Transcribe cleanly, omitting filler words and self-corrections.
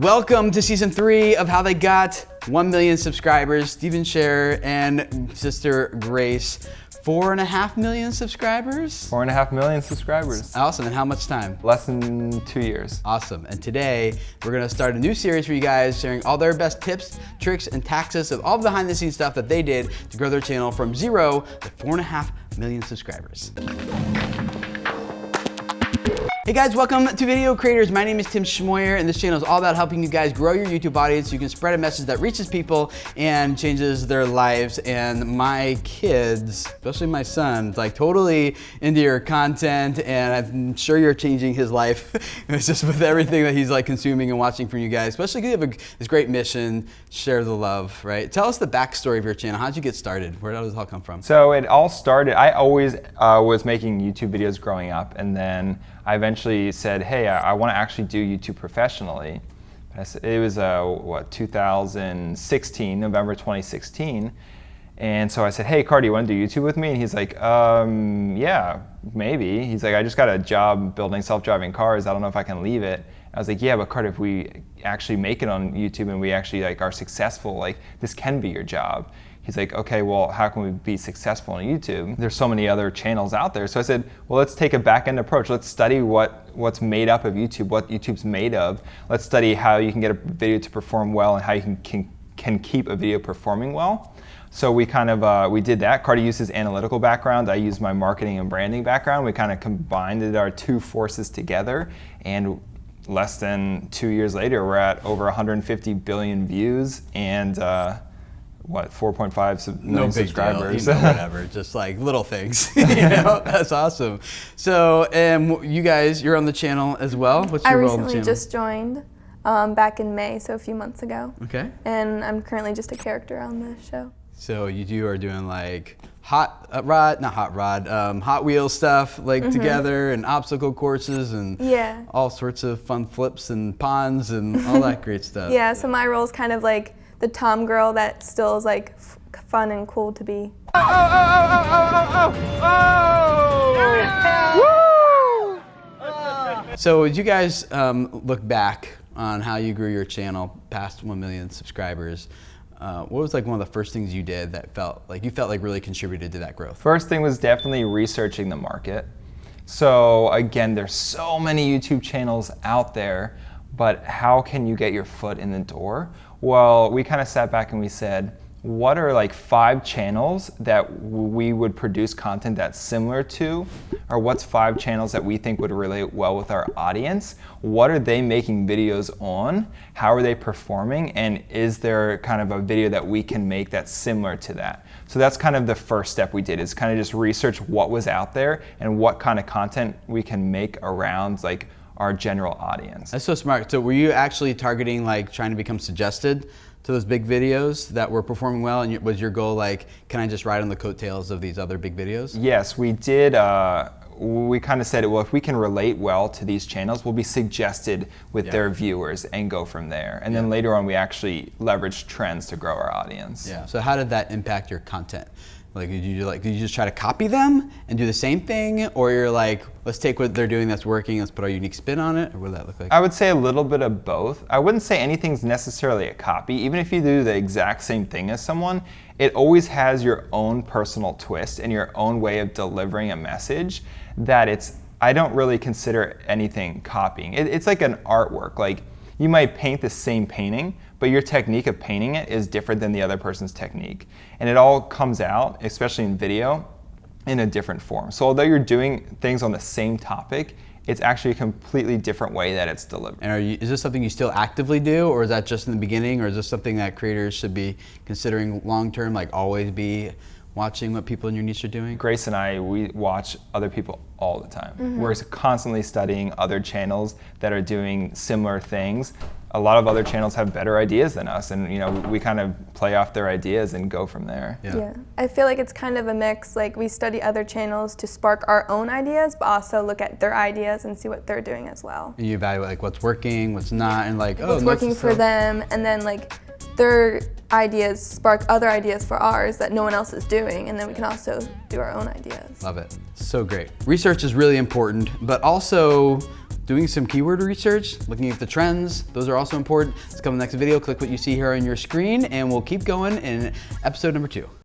Welcome to season 3 of How They Got 1 Million Subscribers. Steven Scher and sister Grace. 4.5 million subscribers? 4.5 million subscribers. Awesome, and how much time? Less than 2 years. Awesome, and today we're gonna start a new series for you guys, sharing all their best tips, tricks, and tactics of all the behind the scenes stuff that they did to grow their channel from 0 to 4.5 million subscribers. Hey guys, welcome to Video Creators. My name is Tim Schmoyer, and this channel is all about helping you guys grow your YouTube audience so you can spread a message that reaches people and changes their lives. And my kids, especially my son, like totally into your content, and I'm sure you're changing his life. It's just with everything that he's like consuming and watching from you guys, especially because you have this great mission, share the love, right? Tell us the backstory of your channel. How'd you get started? Where did it all come from? So it all started, I always was making YouTube videos growing up, and then I eventually said, hey, I want to actually do YouTube professionally. It was, 2016, November 2016. And so I said, hey, Cardi, you want to do YouTube with me? And he's like, yeah, maybe. He's like, I just got a job building self-driving cars. I don't know if I can leave it. I was like, yeah, but Cardi, if we actually make it on YouTube and we actually like are successful, like this can be your job. He's like, okay, well, how can we be successful on YouTube? There's so many other channels out there. So I said, well, let's take a back-end approach. Let's study what's made up of YouTube, what YouTube's made of. Let's study how you can get a video to perform well and how you can keep a video performing well. So we kind of, we did that. Cardi used his analytical background. I used my marketing and branding background. We kind of combined our two forces together, and less than 2 years later, we're at over 150 billion views and 4.5 million subscribers. Deal, you know, whatever, just like little things. You know, that's awesome. So, you guys, you're on the channel as well. What's your role on the channel? I recently just joined back in May, so a few months ago. Okay. And I'm currently just a character on the show. So you are doing like Hot Wheels stuff like together, and obstacle courses, and all sorts of fun flips and ponds and all that great stuff. Yeah, so my role is kind of like the Tom girl that still is like fun and cool to be. So as you guys look back on how you grew your channel past 1 million subscribers, what was like one of the first things you did that felt like really contributed to that growth? First thing was definitely researching the market. So again, there's so many YouTube channels out there, but how can you get your foot in the door? Well, we kind of sat back and we said, what are like 5 channels that we would produce content that's similar to? Or what's 5 channels that we think would relate well with our audience? What are they making videos on? How are they performing? And is there kind of a video that we can make that's similar to that? So that's kind of the first step we did, is kind of just research what was out there and what kind of content we can make around like our general audience. That's so smart. So were you actually targeting like trying to become suggested to those big videos that were performing well, and was your goal like, can I just ride on the coattails of these other big videos? Yes, we did. We kind of said, well, if we can relate well to these channels, we'll be suggested with their viewers and go from there. And then later on, we actually leveraged trends to grow our audience. Yeah. So how did that impact your content? Like, did you just try to copy them and do the same thing, or you're like, let's take what they're doing that's working, let's put our unique spin on it, or what did that look like? I would say a little bit of both. I wouldn't say anything's necessarily a copy. Even if you do the exact same thing as someone, it always has your own personal twist and your own way of delivering a message that I don't really consider anything copying. It's like an artwork. Like, you might paint the same painting, but your technique of painting it is different than the other person's technique. And it all comes out, especially in video, in a different form. So although you're doing things on the same topic, it's actually a completely different way that it's delivered. And is this something you still actively do, or is that just in the beginning, or is this something that creators should be considering long-term, like always be watching what people in your niche are doing? Grace and I, we watch other people all the time. We're constantly studying other channels that are doing similar things. A lot of other channels have better ideas than us, and we kind of play off their ideas and go from there. Yeah. I feel like it's kind of a mix. Like, we study other channels to spark our own ideas, but also look at their ideas and see what they're doing as well. And you evaluate like what's working, what's not, and like, what's working for them, and then like their ideas spark other ideas for ours that no one else is doing, and then we can also do our own ideas. Love it. So great. Research is really important, but also doing some keyword research, looking at the trends. Those are also important. Let's come to the next video. Click what you see here on your screen, and we'll keep going in episode number 2.